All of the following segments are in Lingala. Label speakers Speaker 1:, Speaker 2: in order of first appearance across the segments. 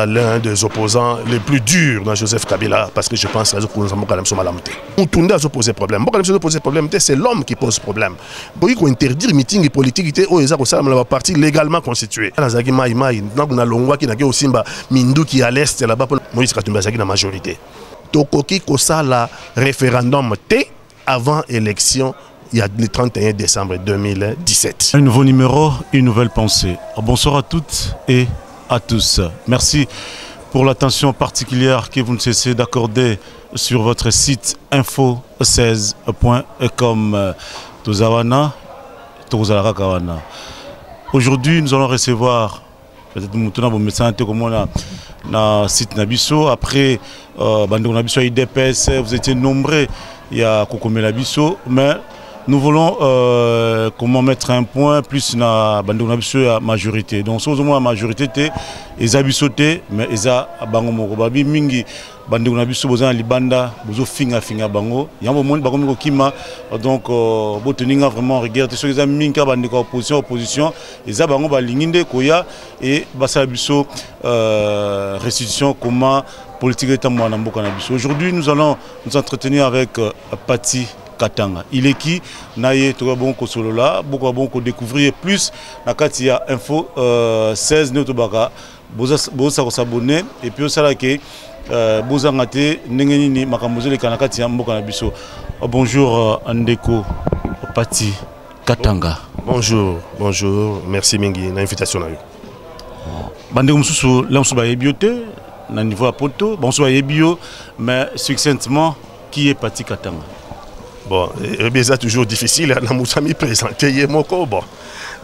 Speaker 1: l'un des opposants les plus durs dans Joseph Kabila, parce que je pense que nous avons quand même posé problème. C'est l'homme qui pose problème. Il faut interdire meeting politique la partie légalement constituée. Nous avons longwa qui n'a aussi Mindu qui à l'est là-bas pour Moïse Katumbi la majorité. Tokoki kosa la référendum T avant élection. Il y a le 31 décembre 2017.
Speaker 2: Un nouveau numéro, une nouvelle pensée. Bonsoir à toutes et à tous. Merci pour l'attention particulière que vous ne cessez d'accorder sur votre site info16.com. Aujourd'hui, nous allons recevoir peut-être maintenant vous mettez comme on a na site Nabiso après Bandeko Nabiso IDPS, vous étiez nombreux il y a Kokome Nabiso, mais nous voulons comment mettre un point plus na Bandeko Nabiso la majorité. Donc sur la majorité les abisoté mais eza bango moko babi mingi Bandeko Nabiso bozana libanda bozo finga bango yambo monde bakomi kima donc boteninga vraiment regarder ceux qui mingi bandeko opposition eza bango balinginde koya et basala biso restitution comment politique est mwana mboka na biso. Aujourd'hui nous allons nous entretenir avec Pati Katanga. Il est qui naye to bon ko solo là, beaucoup bon ko découvrir plus na katia info 16 notobaka boza ko s'abonner et puis ça là que boza ngate ndengeni ni makambo zele kana katia mboka na biso. Bonjour Ndeko Pati Katanga.
Speaker 1: Bonjour, merci mingi na invitation na yo.
Speaker 2: Bande mususu là musuba yebiote na niveau à poto, bon so yebio mais succinctement qui est Pati Katanga?
Speaker 1: Bon, c'est toujours difficile, na musami présenter yemoko bon.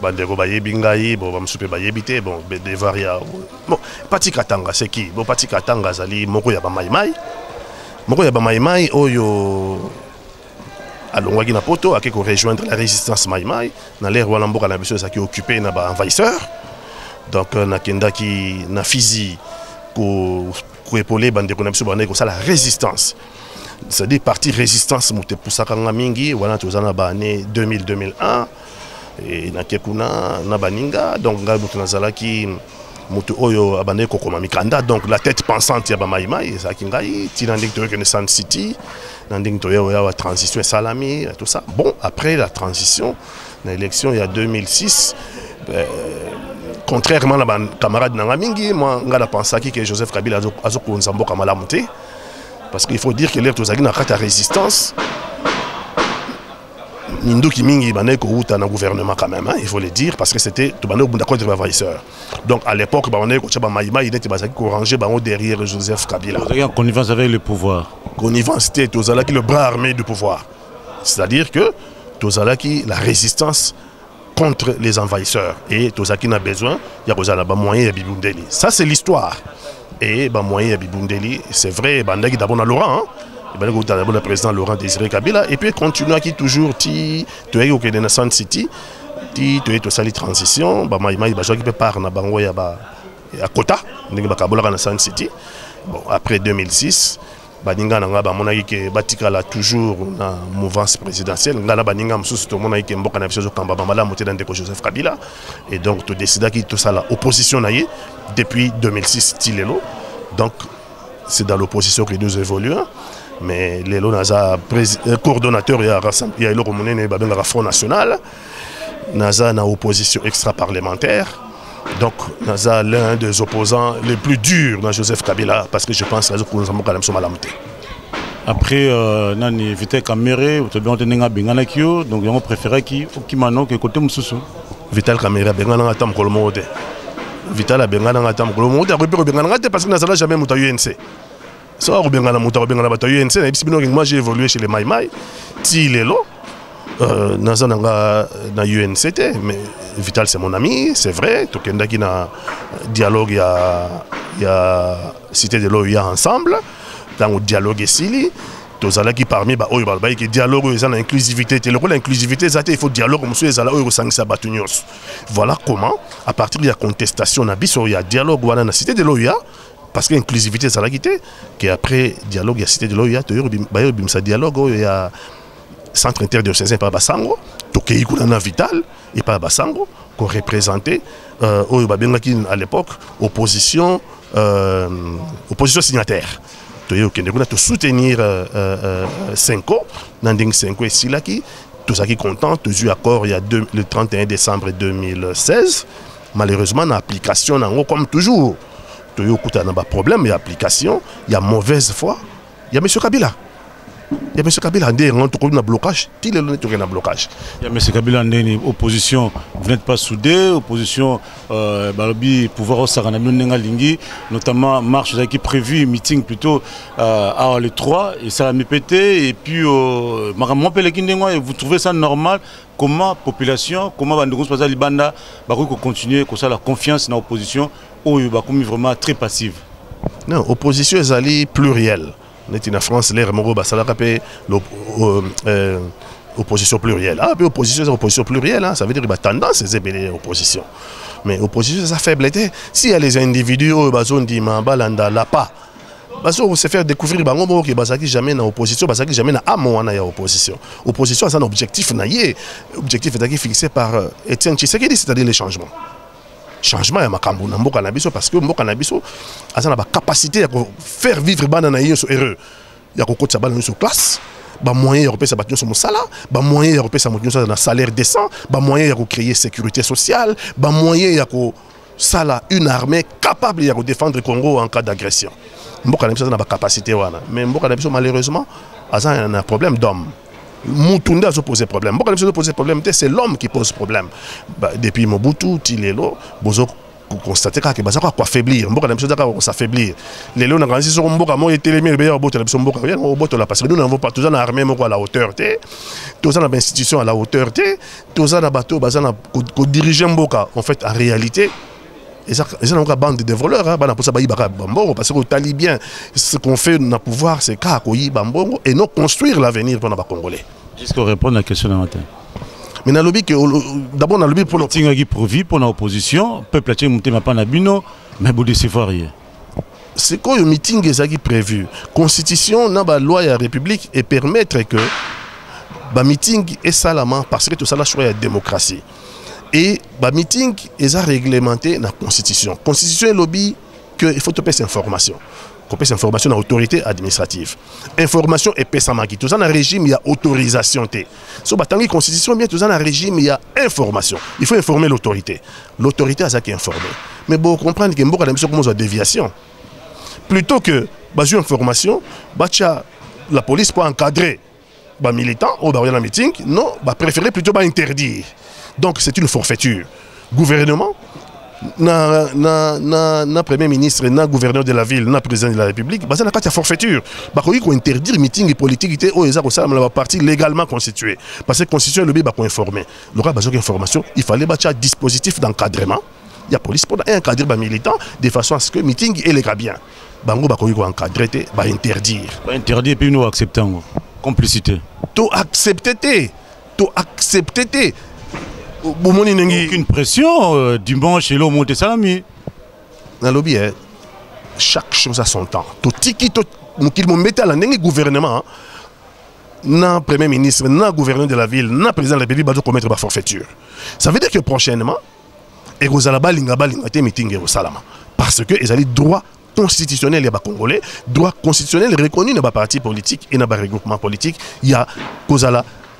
Speaker 1: Bandeko bayebingai, bon bamsupe bayebite, bon devaria. Bon, Pati Katanga c'est qui? Bon Pati Katanga zali moko ya ba maimai. Moko ya ba maimai oyo alongwaki na poto akeko rejoindre la résistance maimai na l'air wana mboka na biso qui occupé na ba envahisseur. Donc nakendaki na Fizi ko épauler bandeko na biso bandeko ça la résistance. C'est-à-dire parti résistance moute pusakanga mingi wana tozana ba année 2000-2001 et na kekuna na baninga donc nga mutu nazalaki mutu oyo abane kokoma mikanda donc la tête pensante ya ba maimai ça kingai tina nding to Renaissance City na nding to ya transition salami tout ça. Bon après la transition na élection il y a 2006 contrairement à mes camarades Nangamingi, moi, je pense que Joseph Kabila a mboka malamu te. Parce qu'il faut dire que l'air tozaki na kata résistance. Mindu Kimingi banay ko uta na gouvernement quand même, hein, il faut le dire, parce que c'était tout banay bunda contre les envahisseurs. Donc à l'époque, banay ko tchaba maïma, il était basaki ko ranger bango derrière Joseph Kabila.
Speaker 2: Vous avez en connivence avec le pouvoir.
Speaker 1: Connivence c'était tozalaki le bras armé du pouvoir. C'est-à-dire que tozalaki la résistance contre les envahisseurs et tozaki n'a besoin il y a ba moyen ya bibundeli. Ça c'est l'histoire. Et ba moyen ya bibundeli, c'est vrai bandaki d'abord na Laurent, hein? Le président Laurent Désiré Kabila et puis continue qui toujours ti to au Renaissance City ti to sali transition ba maïma ba joki pe par na bango ya ba à Kota ndenge ba kabola Renaissance City. Bon après 2006 baninga nanga ba monaki ke batika la toujours na mouvance présidentielle ngala baninga mususu to monaki ke mboka na biso zo kamba ba mala moté dans ndeko Joseph Kabila et donc to décida ki to sala opposition na ye depuis 2006 tilelo. Donc c'est dans l'opposition que nous évoluons. Mais les naza coordonnateur il y a le Romonene babengara Front National naza na opposition extra-parlementaire. Donc naza l'un des opposants les plus durs dans Joseph Kabila parce que je pense que nous avons quand même malamuté.
Speaker 2: Après nani Vital Kamerhe to bien tenenga bengana kio donc on préférait qui mano que côté mususu
Speaker 1: Vital Kamerhe bengana tam kolomode Vital bengana tam kolomode après bengana parce que naza jamais muta UNC. Ça moi j'ai évolué chez les Maïmaï, Tilelo, na UNCT, mais Vital c'est mon ami, c'est vrai, Tokendaki na dialogue il y a Cité de l'OUA ensemble, dans le dialogue ici, tozalaki parmi ba oyo balba ki dialogue eza na inclusivité te lokolo inclusivité zate il faut dialogue monsieur ezala oyo sangisa batu nyos. Voilà comment à partir de la contestation na biso ya dialogue wana na Cité de l'OUA parce que l'inclusivité ça l'a quitté qu'après dialogue il y a Cité de l'OUA bayo bimsa dialogue il y a centre interdiocésain par Basango tokei kuna na Vital et par Basango qu'on représentait à l'époque opposition opposition signataire. Nous soutenir Senko, Nanding Senko et Silaki. Tout ça qui est content, tout eu accord il y a le 31 décembre 2016. Malheureusement, l'application, comme toujours, il y a un problème, il y a application, il y a mauvaise foi. Il y a M. Kabila. Il y a M. Kabila, il y a un blocage. Il y a un blocage.
Speaker 2: Il y a M. Kabila, opposition, vous n'êtes pas soudés, opposition, pouvoir au Saranami, notamment marche qui est prévu, meeting plutôt à les 3, et ça a pété, et puis vous trouvez ça normal? Comment la population, comment les Libanda continuer comme la confiance dans l'opposition, ou vraiment très passive?
Speaker 1: Non, l'opposition est plurielle. En France, l'opposition plurielle. Ah, puis opposition plurielle, hein, ça veut dire que la tendance est l'opposition. Mais l'opposition, c'est sa faiblesse. S'il y a les individus qui disent vous se faire découvrir que jamais dans l'opposition, parce que jamais dans l'opposition. L'opposition a un objectif, l'objectif est fixé par Étienne Tshisekedi, c'est-à-dire les changements. Changement ya makambo na mboka na biso parce que mboka na biso azana ba capacité ya faire vivre bana na yeso heureux ya kokotsa bana sur classe ba moyen ya kopesa bato sur mosala ba moyen ya kopesa moto na salaire décent ba moyen ya créer sécurité sociale ba moyen ya ko sala une armée capable ya défendre le Congo en cas d'agression. Mboka na biso azana ba capacité wana mais mboka na biso malheureusement azana un problème d'homme. Moutounda a posé problème. C'est l'homme qui pose problème. Depuis Mobutu, Tilelo, Bozo constaté que ça quoi affaiblir. S'affaiblir. Les lots n'ont sur Mboka moi était les meilleurs bottes de Mboka rien au botte là parce que nous n'avons pas tous en armée à la hauteur té. Tous en institution à la hauteur té. Tous en bateau bazana ko diriger Mboka en fait en réalité et ça ont une bande de voleurs hein parce que talibien ce qu'on fait dans pouvoir c'est kakoyi bambongo et non construire l'avenir pour les Congolais.
Speaker 2: Est-ce qu'on répond à la question de matin?
Speaker 1: Mais dans le lobby d'abord dans le lobby pour
Speaker 2: l'opposition pour l'opposition peuple a monté ma panabino mais vous décevoir rien.
Speaker 1: C'est quoi le meeting est prévu constitution dans la loi de la République et permettre que le meeting est salement parce que tout ça là choix la démocratie. Et le meeting est réglementé dans la Constitution. La Constitution est lobby qu'il faut te payer information. Qu'on paye information dans l'autorité administrative. Information et pesamaki. Tout ça dans le régime, il y a autorisation. So, dans la Constitution, bien tout ça dans le régime, il y a information. Il faut informer l'autorité. L'autorité a ça qui est informée. Mais bon, comprendre qu'il y a une déviation. Plutôt que une information, la police peut encadrer les militants ou les meeting, non, préférer plutôt interdire. Donc c'est une forfaiture. Gouvernement, na premier ministre, na gouverneur de la ville, na président de la République, c'est une forfaiture. Il faut interdire les meetings politiques et la partie légalement constituée. Parce que la constitution est le but pour informer. Le cas d'information, il fallait un dispositif d'encadrement. Il y a la police pour encadrer les militants de façon à ce que le meeting est légal bien. Bango faut encadrer, interdire.
Speaker 2: Interdire et puis nous acceptons. Complicité.
Speaker 1: Tout accepter.
Speaker 2: Aucune pression, dimanche et l'homme de salami.
Speaker 1: Dans le lobby, chaque chose a son temps. Tout tiki, tout qu'il me mette à la gouvernement, non premier ministre, non gouverneur de la ville, non président de la République, va commettre la forfaiture. Ça veut dire que prochainement, et vous allez aller meeting et salama. Parce que ils ont droit constitutionnel et congolais, droit constitutionnel reconnu dans les partis politiques et dans les regroupements politiques. Il y a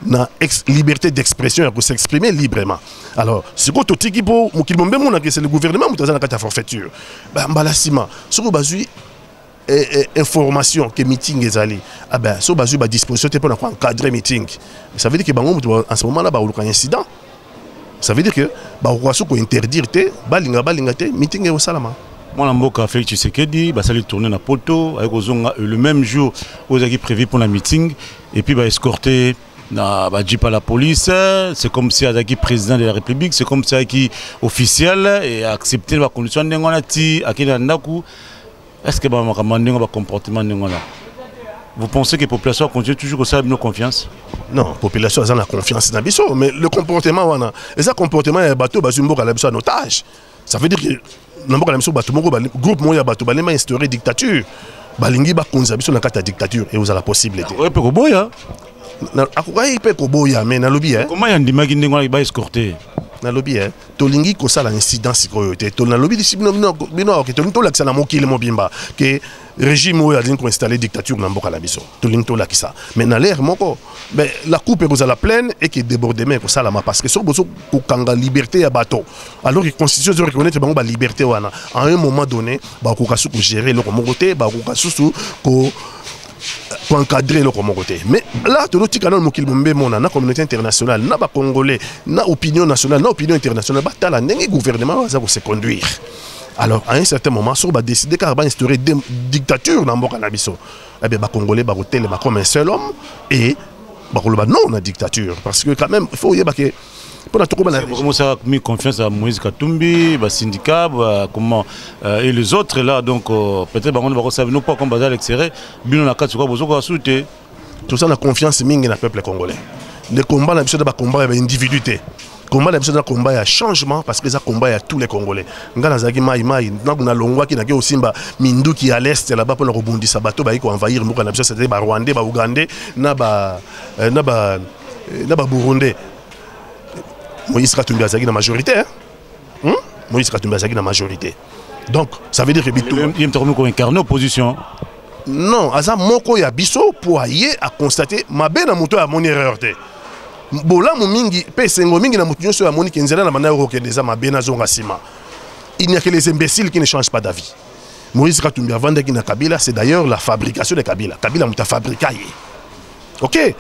Speaker 1: la liberté d'expression pour s'exprimer librement. Alors, ce que tu dis c'est le gouvernement qui a une forfaiture. Ce que information que meeting est allé, ce que tu disposition pour encadrer meeting. Ça veut dire que en ce moment-là, il y a un incident. Ça veut dire que tu interdire meeting est au salama.
Speaker 2: Moi, je suis Félix Tshisekedi, ça allait tourner dans Poto, le même jour où ils prévu pour le meeting, et puis escorter. Dit pas la police, c'est comme si Azaki président de la République, c'est comme si Azaki officiel et accepter la condition de Nengonati, est-ce que le comportement de vous pensez que la population continue toujours à avoir confiance? Non, la population a confiance dans Bisso, mais le comportement, et ce comportement est bateau, en otage. Ça veut dire que le groupe Moya Bato, il a instauré dictature. Balingi ba konza biso na kata dictature et vous avez la possibilité. Mais na lobby comment y a ndimaki ndengwa ba escorter
Speaker 1: na lobby tolingi ko sala incidence ko yote to na lobby bino ke to la kisana mokile mobimba ke régime oyo azin ko installer dictature na mboka na biso tolingi to la kisa mais na l'air moko mais la coupe est la pleine et qui débordement ko sala parce que so bozo ko kanga liberté ya bato alors que constitution zo reconnaître bango ba liberté wana à un moment donné ba ko kasu ko gérer le komogoté ba ko kasu ko pour encadrer le côté. Mais là, tout le monde na communauté internationale, na ba congolais, na opinion nationale, na opinion internationale, ba tala nengi gouvernement va se conduire. Alors à un certain moment, sur ba décider car ba instaurer une dictature dans mboka na biso. Eh bien ba congolais ba rotel ba comme un seul homme et ba ko non na dictature parce que quand même il faut y ba que
Speaker 2: comment ça a mis confiance à Moïse Katumbi, les syndicats, comment et les autres là, donc peut-être qu'on va savoir nous pas comme bazar l'extérieur, bien on a quatre quoi besoin de soutenir.
Speaker 1: Tout ça la confiance mingi dans le peuple congolais. Le combat la besoin de combat avec individualité. Combat la besoin de combat il y a changement parce que ça combat il y a tous les Congolais. Ngana zaki mai na longwa qui na ke osimba mindu qui à l'est là-bas pour le rebondissement bateau ba iko envahir mboka na besoin c'était ba Rwandais, ba Ougandais, na ba Burundais. Moïse Katumbi a la majorité. Moïse Katumbi a la majorité. Donc, ça veut dire que
Speaker 2: il y a incarné l'opposition.
Speaker 1: Non, Aza Moko ya biso pour aller à constater ma belle moto à mon erreur. Bola Momingi, Pesengo Mingi na moto sur la Monique Nzela na mana roke des ma bena zonga sima. Il n'y a que les imbéciles qui ne changent pas d'avis. Moïse Katumbi a vendu na Kabila, c'est d'ailleurs la fabrication de Kabila. Kabila m'a fabriqué. OK?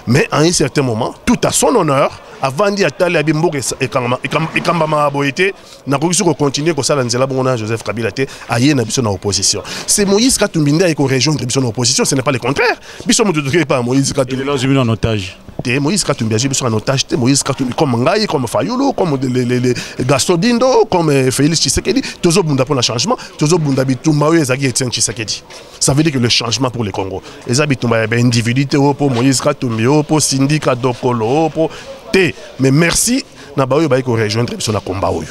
Speaker 1: Mais à un certain moment, tout à son honneur, avant d'y aller à Bimbo et Kambama Aboïté, n'a pas pu continuer comme ça dans la Joseph Kabila à y aller dans l'opposition. C'est Moïse Katumbi qui a rejoint l'opposition, ce n'est pas le contraire. Bisson ne pas Moïse Katumbi.
Speaker 2: Il est en otage.
Speaker 1: Moïse Katumbi a en otage. Moïse Katumbi comme Ngaï, comme Fayoulou, comme Gaston Dindo, comme Félix Tshisekedi. Tous les gens pour le changement. Tous les gens qui ont Etienne Tshisekedi. Ça veut dire que le changement pour le Congo. Les habitants ont une individualité pour Moïse Katumbi, pour syndicat Dokolo, pour mais merci na bayo ba ko rejoindre biso na combat oyo.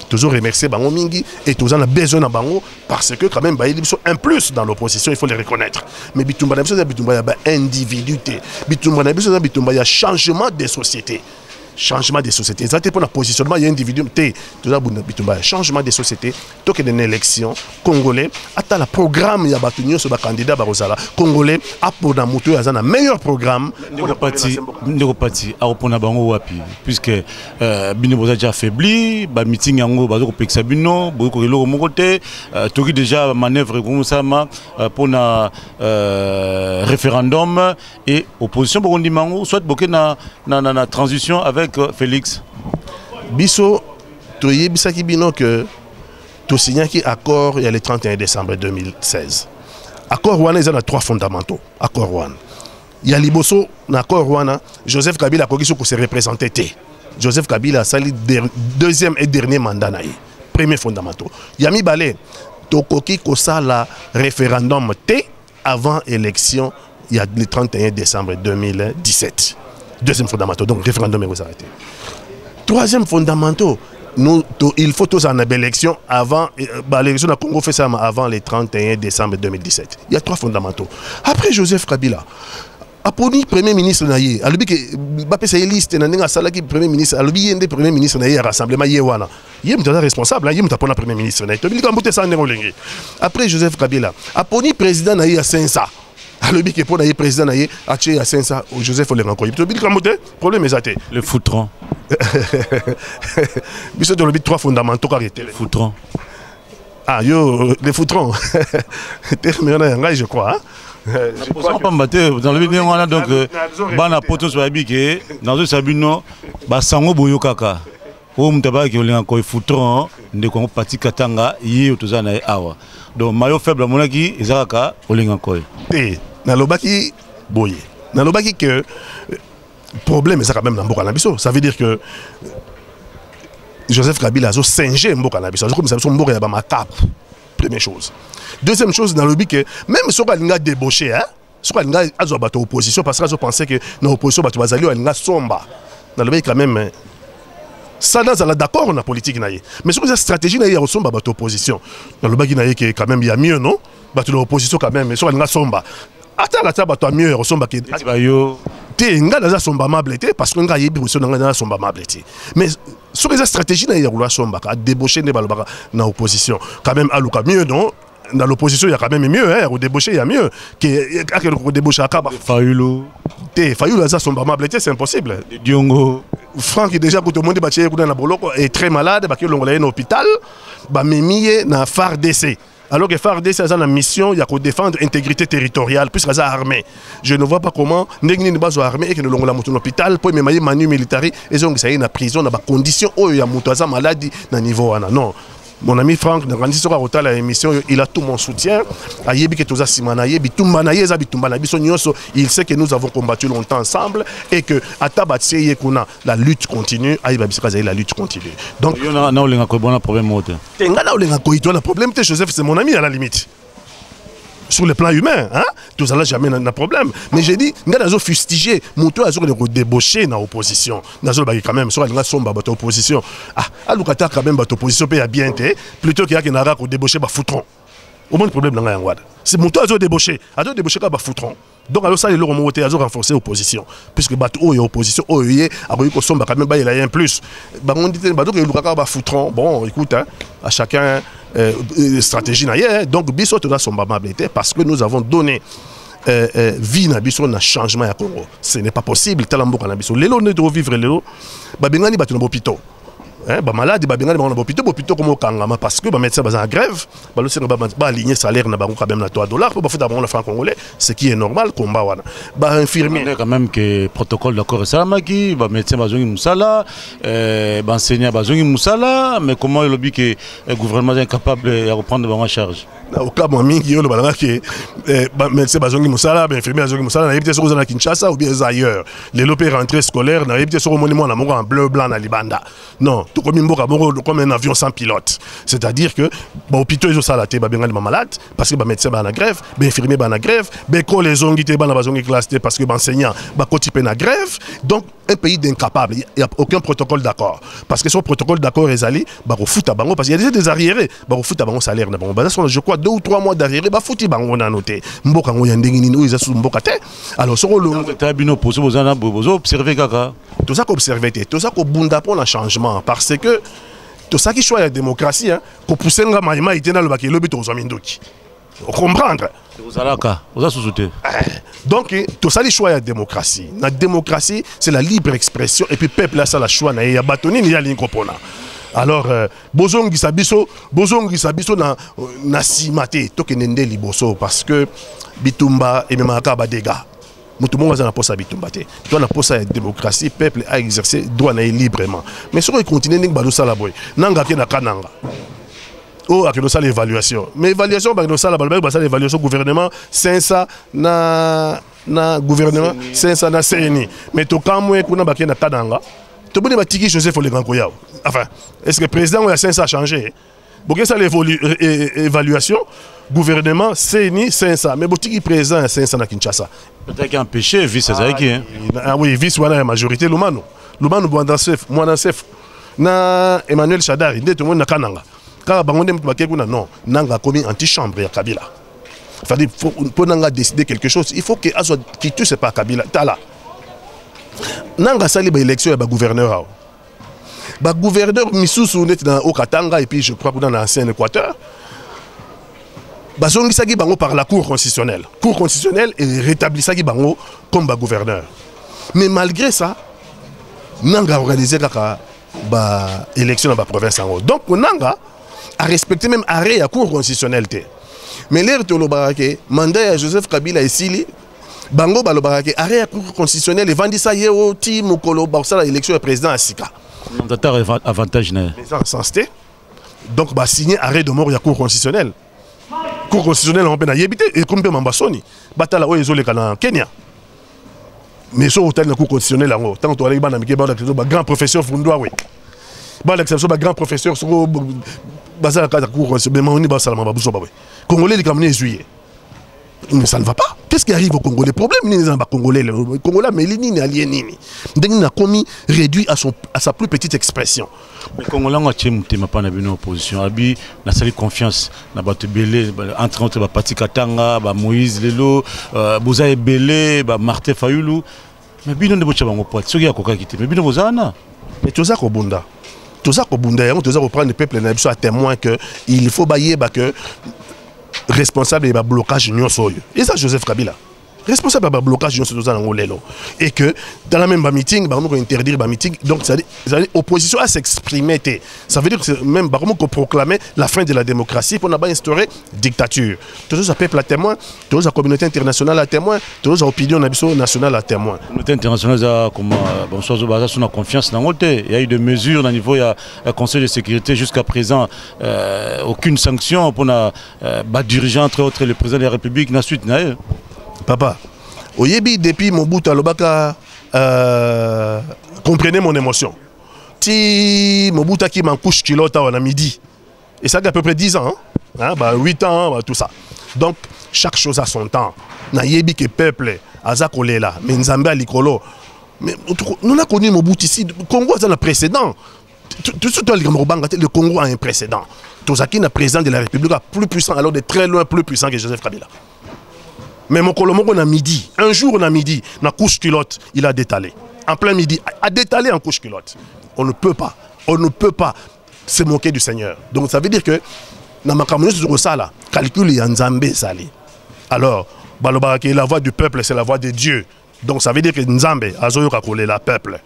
Speaker 1: Toujours remercier bango mingi et tous on a besoin na bango parce que quand même ba biso un plus dans l'opposition, il faut les reconnaître. Mais bitumba na biso ya ba individualité. Bitumba na biso ya changement des sociétés. Changement des sociétés. Ça pour le positionnement il y a individualité. Tout ça bitumba changement des sociétés. Tant que une élection congolais ata la programme ya batunyo sur ba candidat barozala congolais a pour na moto ya na meilleur programme
Speaker 2: ndeko parti a opona bango wapi puisque bino boza déjà affaibli ba meeting yango bazo ko pekisa bino boyo ko loko moko te toki déjà manœuvre comme ça pour na référendum et opposition pour ndimango soit boké na transition avec Félix.
Speaker 1: Biso toye bisaki bino que to signé qui accord il y a le 31 décembre 2016. Accord wana ils ont trois fondamentaux. Accord wana. Il y a liboso na accord wana Joseph Kabila ko kiso ko se représenter. Joseph Kabila a sali deuxième et dernier mandat naï. Premier fondamental. Yami Balé to koki ko sala référendum T avant élection il y a le 31 décembre 2017. Deuxième fondamental, donc référendum est arrêté. Troisième fondamental, il faut tous en élection avant, l'élection de Congo fait ça avant le 31 décembre 2017. Il y a trois fondamentaux. Après Joseph Kabila, après premier ministre naïe, alors que Bapé c'est liste, n'anga salaki premier ministre, alors il y a premier ministre naïe rassemblement yewana. Il y a responsable, il y a un premier ministre naïe. Après Joseph Kabila, après président naïe à Sensa. Alors, il y a un président qui a Sensa, Joseph Olerankoy. Problème est
Speaker 2: le foutron.
Speaker 1: Il y a trois fondamentaux.
Speaker 2: Le foutron.
Speaker 1: Ah, yo, le foutron. Je crois.
Speaker 2: Je crois pas dans le vidéo, donc, bana poto sur habité, dans le sabino, basango boyo kaka. O mutaba ki Olerankoy foutron, de Congo parti Katanga, yé otozana awa. Donc, maillot faible à monaki, Izaka, Olerankoy.
Speaker 1: Nalobaki boye. Nalobaki que problème c'est quand même dans Mboka Nabiso. Ça veut dire que Joseph Kabila a singé Mboka Nabiso. Comme ça Mboka ya ba ma cap. Première chose. Deuxième chose dans le but que même si on a débauché hein, si on a azobato opposition parce que je pensais que dans l'opposition bato bazali on a somba. Dans le but quand même ça dans la d'accord on a politique naïe. Mais sur la stratégie naïe on somba bato opposition. Dans le but naïe que quand même il y a mieux non? Bato l'opposition quand même mais sur on a somba. Attends, bato mieux ressemble à te nga naza sombamable te parce que nga yebi position nga naza sombamable te mais sur les stratégies na ya roula sombaka débaucher ne balobaka na opposition quand même aluka mieux non dans l'opposition il y a quand même mieux hein au débaucher il y a mieux que débaucher akaba
Speaker 2: Fayulu
Speaker 1: naza sombamable te c'est impossible
Speaker 2: Diongo
Speaker 1: Franck déjà tout le monde est très malade parce qu'il est en hôpital ba memiye na FARDC. Alors que FARDC a une mission, il y a qu'à défendre l'intégrité territoriale, puisqu'il y a armée. Je ne vois pas comment, n'est pas armée et que nous l'avons à l'hôpital, pour me manu militaire, et donc ça y est, en prison, dans des conditions où il y a une maladie, dans niveau. Non. Mon ami Franck, dans la émission, il a tout mon soutien. Il sait que nous avons combattu longtemps ensemble et que la lutte continue. La lutte continue. Donc,
Speaker 2: il y a un problème.
Speaker 1: Problème, Joseph, c'est mon ami à la limite. Sur le plan humain, hein? Tout ça là jamais n'a problème. Mais j'ai dit, nous avons fustigé, nous avons débauché dans l'opposition. Nous avons quand même, sur la sombre dans l'opposition. Ah, Alukata quand même dans l'opposition paye bien, plutôt qu'il y a qui n'a débauché, bah foutron. Au moins le problème dans la Yangwad. C'est mon toit à débauché, bah foutron. Donc alors ça, ils l'ont monté à renforcer l'opposition. Puisque bateau est opposition, quand même il y a un plus. On dit que foutron. Bon, écoute, hein, à chacun stratégie naïe. Donc biso tout son bamabilité parce que nous avons donné vie na biso na changement à Congo. Ce n'est pas possible. Talambo na biso. Lelo ne doit vivre lelo. Babengani batu na bopito. Bah malade bah bien on a plutôt comme au Kangama parce que bah médecin bah en grève bah le sénégal bah aligner salaire na bah quand même na $3 pour faire d'abord le franc congolais ce qui est normal combat wana bah infirmier
Speaker 2: quand même que protocole d'accord salamaki bah médecin bah zongi musala bah enseignant bah zongi musala mais comment il dit que le gouvernement est incapable de reprendre en charge
Speaker 1: au cas où mingi yo le balanga que médecin bah zongi musala bah infirmier zongi musala na yebite sur na Kinshasa ou bien ailleurs les lopé rentrée scolaire na yebite sur monument na mongo en bleu blanc na Libanda non comme un avion sans pilote. C'est-à-dire que les hôpitaux sont malades parce que les médecins sont en grève, les infirmiers sont en grève, les ongles sont parce que les enseignants sont en grève. Donc, un pays d'incapables. Il n'y a aucun protocole d'accord. Parce que ce protocole d'accord est allé, parce qu'il y a des arriérés, il salaire. Je crois 2 ou 3 mois d'arriérés, il on a noté. Alors, ce
Speaker 2: vous observez
Speaker 1: tout ça qu'observer, tout ça qu'obunda pour le changement. Parce que tout ça qui choisit la démocratie, pour pousser un maïma, il dans le bac et le but aux amindoki. Comprendre. Donc, tout ça qui choisit la démocratie. La démocratie, c'est la libre expression et puis le peuple a ça la choix. Il y a bâtonné, il y a l'incopona. Alors, bozongi sabiso na simate to kenende liboso parce que bitumba et même akaba dégâts. Tout le monde a poste à bitumba. Toi, la poste à la démocratie, le peuple a exercé droit librement. Mais si on continue, on va faire nanga ki na kananga. Oh, avec nous ça l'évaluation. Mais l'évaluation, bah nous ça l'évaluation gouvernement, 500 na gouvernement, 500 na CNI. Mais tout quand moi qu'on a baké na kananga. Tout le monde va tiki Joseph Olegankoya. Enfin, est-ce que le président a 500 changé? Pour ça l'évaluation, gouvernement, CNI, 500. Mais pour qui président 500 à Kinshasa?
Speaker 2: Peut-être qu'il y a un péché, vice
Speaker 1: ah oui, vice, voilà la majorité, Lumano. Lumano, moi, na Emmanuel Chadari, tout le monde na Kananga. Quand non, Nanga a commis antichambre à Kabila. C'est-à-dire, pour Nanga décider quelque chose, il faut que qui tue, c'est pas Kabila. Tala. Nanga sali ba élection ba gouverneur. Ba gouverneur Misusu net dans Okatanga et puis je crois que dans l'ancien Équateur. Bazongi sagi bango par la Cour constitutionnelle. Cour constitutionnelle et rétabli sagi bango comme ba gouverneur. Mais malgré ça, Nanga a organisé la élection dans la province en haut. Donc Nanga a respecté même arrêt à Cour constitutionnelle. Mais l'air de l'Obarake, mandat à Joseph Kabila et Sili, bango balobarake arrêt à Cour constitutionnelle et vendi ça yeo ti mukolo ba ça l'élection du président à Sika.
Speaker 2: Mandateur avantage né.
Speaker 1: Donc bah signer arrêt de mort à Cour constitutionnelle. Cour constitutionnelle on peut na yebité et comme pe mambasoni batala o ezole kana Kenya. Mais so hôtel na Cour constitutionnelle là tant to aller bana mikeba ba grand professeur fundwa we. Ba l'exception ba grand professeur so bazala ka Cour constitutionnelle mais on ni ba salama ba buso ba we. Congolais les camionniers juillet. Mais ça ne va pas. Qu'est-ce qui arrive au Congo? Les problèmes, les Congolais, les Congolais, mais les aliénés. Il a commis réduit à sa plus petite expression.
Speaker 2: Les Congolais ont été en opposition. Abi n'a pas confiance. N'a pas belé entre Pati Katanga, Moïse Lelo, Bouzaï Belé, Martin Fayulu. Mais bino ne bocha bango pote soki akoka kité mais bino bozana
Speaker 1: mais toza ko bunda yango toza ko prendre le peuple na biso à témoin que il faut bailler que responsable et blocage nyonso yo et ça Joseph Kabila responsable de blocage et que dans la même meeting on interdire meeting donc ça veut dire opposition à s'exprimer ça veut dire que même qu'on proclamer la fin de la démocratie pour instaurer dictature tous les peuples à témoin tous la communauté internationale à témoin tous les opinions nationales à témoin
Speaker 2: la communauté internationale comme bon chose basée sur la confiance dans il y a eu des mesures au niveau il y a le Conseil de sécurité jusqu'à présent aucune sanction pour la dirigeant entre autres le président de la République la suite
Speaker 1: papa, oyebi depuis Mobutu alobaka comprenez mon émotion. Ti Mobutu qui m'en couche kilota à midi. Et ça fait à peu près 10 ans, hein? 8 ans, tout ça. Donc chaque chose a son temps. Na yebi que peuple aza kolela, mais Nzambe likolo. Mais nous avons connu Mobutu ici, le Congo a un précédent. Le Congo a un précédent. Tozaki na président de la République plus puissant alors de très loin plus puissant que Joseph Kabila. Mais mon colombo on a midi, un jour on a midi, na couche culotte, il a détalé. En plein midi, a détalé en couche culotte. On ne peut pas se moquer du Seigneur. Donc ça veut dire que dans ma communauté sur ça là, calcul y a Nzambe sali. Alors, la voix du peuple c'est la voix de Dieu. Donc ça veut dire que Nzambe azoyo kakole la peuple.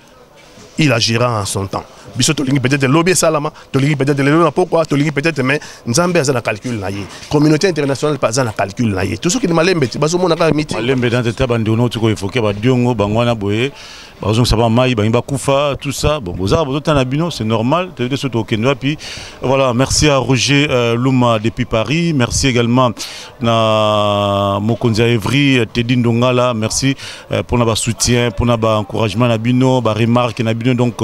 Speaker 1: Il agira en son temps. Biso to lingi peut-être lobby salama, to lingi peut-être le pourquoi, to lingi peut-être mais Nzambe a un calcul naïe. Communauté internationale pas un calcul naïe. Tout ce qui malembe, baso mona ka meeting.
Speaker 2: Malembe dans tete bandono tu ko évoquer ba diongo bangwana boye. Bazong ça va mai ba kufa tout ça. Bon boza bozo na bino, c'est normal. Tu veux surtout au Kenya puis voilà, merci à Roger Louma depuis Paris, merci également na Mokonza Evry Teddy Ndongala, merci pour na soutien, pour na encouragement na bino, ba remarque na bino donc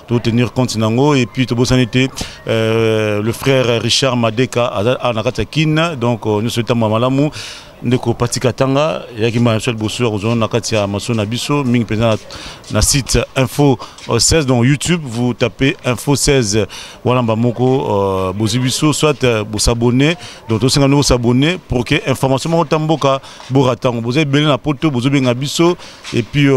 Speaker 2: de tenir compte nango et puis to bosanité le frère Richard Madeka à Nakatakin donc nous souhaitons malamu ndeko patikatanga yaki Manuel Bosso ozona nakati ya maso na biso mingi pena na site info 16 dans YouTube vous tapez info 16 voilà mbamoko bozibiso soit vous s'abonner donc to senga nous s'abonner pour que information mo tamboka boratango vous avez belé na poto bozo benga biso et puis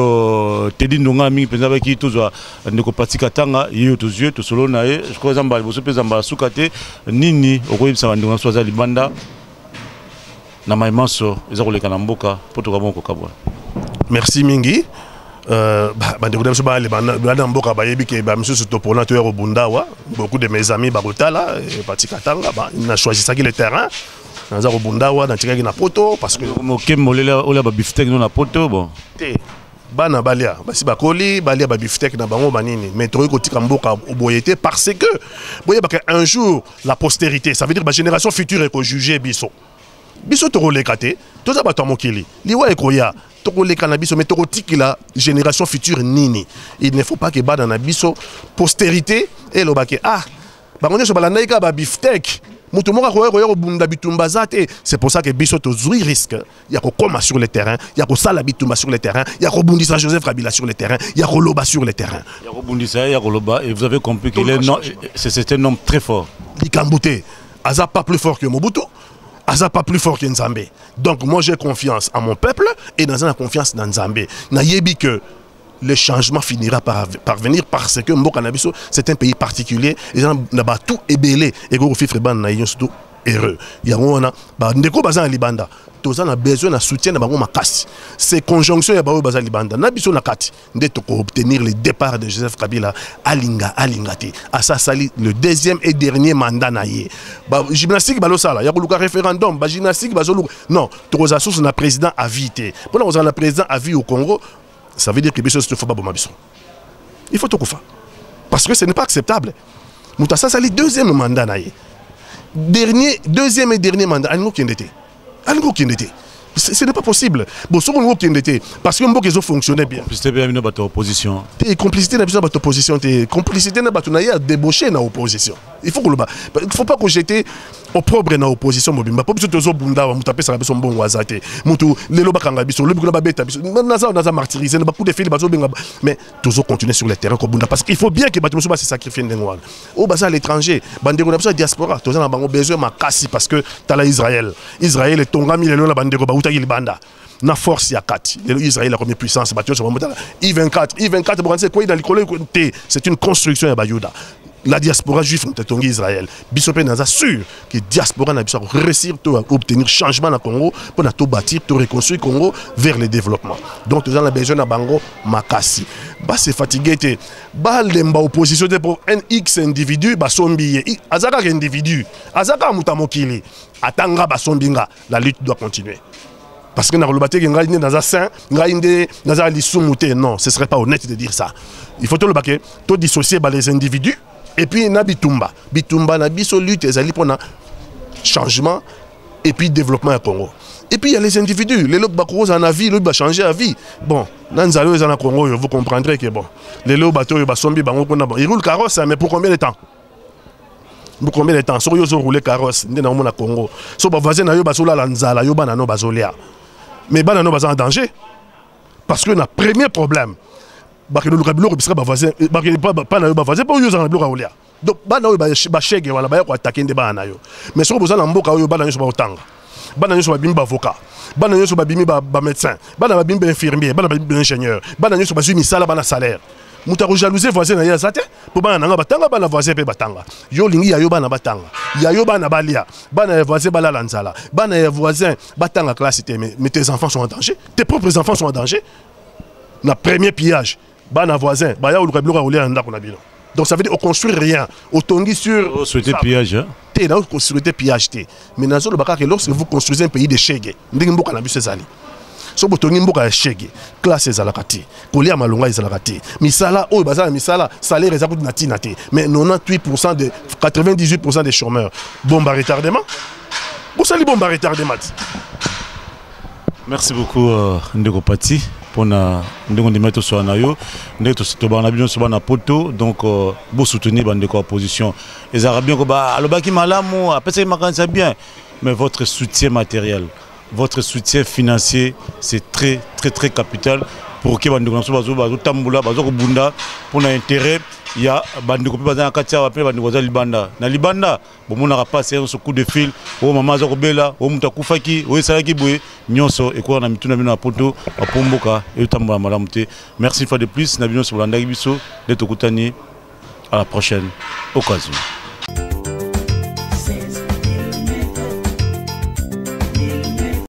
Speaker 2: Teddy Ndonga mingi pena ba ki tozwa ndeko patikatanga yeyo to yeux to solo na ye je crois zamba bozo peza mbala sukate nini okoyibisa bandonga soza libanda na maimanso ezakoleka na mboka po tokabongo kabwa.
Speaker 1: Merci mingi. Bandeko so ba le bana mboka ba yebi ke ba monsieur Sotopona to ero bundawa. Beaucoup de mes amis bakotala patikatanga ba na choisi ça qui le terrain. Naza ko bundawa na tikaki na poto parce que
Speaker 2: mokem molela ola ba biftek no na poto bon.
Speaker 1: Te bana balia basi bakoli balia ba biftek na bango banini mais to ko tika mboka boyete parce que boye ba un jour la postérité ça veut dire ba génération future est ko juger biso. Biso toko lekate, toza bato mokili. Liwa ekoya, toko lekana biso mais toko tiki la génération future nini. Il ne faut pas que bana na biso postérité et lobake bangonye so balanda ika ba biftek. Mutu moka ko bunda bitumba zate. C'est pour ça que biso to zui risque. Ya ko koma sur le terrain, ya ko sala bitumba sur le terrain, ya ko bundisa Joseph Kabila sur le terrain, ya ko loba sur le terrain.
Speaker 2: Ya ko bundisa ya ko loba et vous avez compris qu'il est non c'est un homme très fort.
Speaker 1: Likambute, aza pas plus fort que Mobutu. Aza pas plus fort que Nzambe. Donc moi j'ai confiance en mon peuple et dans la confiance dans Nzambe. Na yebi que le changement finira par venir parce que Mboka Nabiso c'est un pays particulier et on a tout ébélé et go fifre ban na surtout heureux. Il y a on a ndeko bazan libanda. Tous on a besoin de soutien de bango makasi. Ces conjonctions ya ba bazan libanda. Nabiso na kati ndeto ko obtenir le départ de Joseph Kabila alingati. À ça sali le deuxième et dernier mandat na ye. Ba gymnastique balo sala ya ko luka référendum, ba gymnastique bazo non, toza sous na président à vie. Pour on a président à vie au Congo, ça veut dire que biso se faut pas bon mabiso. Il faut tout faire. Parce que ce n'est pas acceptable. Moutassa sali deuxième mandat na ye. Deuxième et dernier mandat, ce n'est pas possible. Bon, ce qu'on parce que Mboka ils ont fonctionné bien.
Speaker 2: Complicité bien dans votre opposition.
Speaker 1: Complicité dans votre opposition. Complicité dans votre naïa débauché dans l'opposition. Il faut pas que j'étais opprobre dans l'opposition. Mobimba. Pas besoin de zo bunda, vous tapez ça la personne bon wazate. Mutu lelo bakanga biso, le bukula babeta biso. Naza martyrisé, beaucoup de filles bazo benga. Mais toujours continuer sur le terrain comme bunda parce qu'il faut bien que batu se sacrifier ndengwana. Au basa à l'étranger, bandeko na biso diaspora, tous na bango besoin makasi parce que t'as la Israël. Israël est tongami lelo la bandeko ba utaki libanda. na force ya 4. Israël a combien de puissance I-24 c'est quoi c'est une construction ya Bayuda. La diaspora juive en Israël. Bisopé n'a sûr que diaspora n'a pas réussir à obtenir changement au Congo pour tout bâtir, tout reconstruire le Congo vers le développement. Donc nous avons besoin de Bango Makasi. Bah c'est fatigué. Bah l'emba opposition pour un X individu, bah sombi. Azaka individu. Azaka mutamokili. Atanga bah sombinga. La lutte doit continuer. Parce que dans le bâtiment, dans un saint, non, ce ne serait pas honnête de dire ça. Il faut tout le baquet, tout dissocier les individus. Et puis, na bitumba. Bitumba, na biso lutte, ils pour changement et puis développement au Congo. Et puis, il y a les individus. Les lobes bakros en avis, les lobes changer à vie. Bon, dans le Congo, vous comprendrez que bon, les lobes bateaux, ils roulent carrosse, mais pour combien de temps? Pour combien de temps? Si vous roulez carrosse, vous avez un Congo. Si vous voisin, vous avez un Lanzala, vous avez un Bazolia. Mais vous avez en danger. Parce que le premier problème, donc ba chèque wala ba ko attaquer ndeba na yo mais so boza na mboka oyo bana nyoso ba otanga bana nyoso ba bimba avocat bana nyoso ba bimi ba médecin bana ba bimba infirmier bana ba bimba ingénieur bana nyoso ba zumi sala bana salaire muta ko jalouser voisin na ya zate po bana nga batanga bana voisin pe batanga yo lingi ya yo bana batanga ya yo bana balia bana voisin bala lanzala bana voisin batanga classe mais tes enfants sont en danger, tes propres enfants sont en danger. Na premier pillage bana voisin baya ou donc ça veut dire on construit rien autongi sur
Speaker 2: souhaiter pillage hein
Speaker 1: té na construire pillage té mais nazo le bakaka lorsque vous construisez un pays de chege ndingi mboka na biso ezali so botongi mboka ya chege classe ezalakati kolia malonga ezalakati misala oyo bazala misala salaire ezakuti na tina té mais 98% de 98% des chômeurs bomba retardement bosali bomba retardement.
Speaker 2: Merci beaucoup Ndeko Pati pour na ndeko ndimeto so na yo ndeko to ba na biso so ba na poto donc bo soutenir bande de opposition les arabiens ko ba alobaki malamu apesa makanisa bien mais votre soutien matériel votre soutien financier c'est très capital pour que bande ko bazo tambula bazo ko bunda pour na intérêt il y a bande ko baza katia après bande ko za libanda na libanda bo mona pas c'est ce coup de fil o mama za ko bela o muta kufaki o salaki boye nyonso e ko na mituna bino poto apomboka e tambula malamu te. Merci une fois de plus na bino so landa biso de tokutani à la prochaine occasion.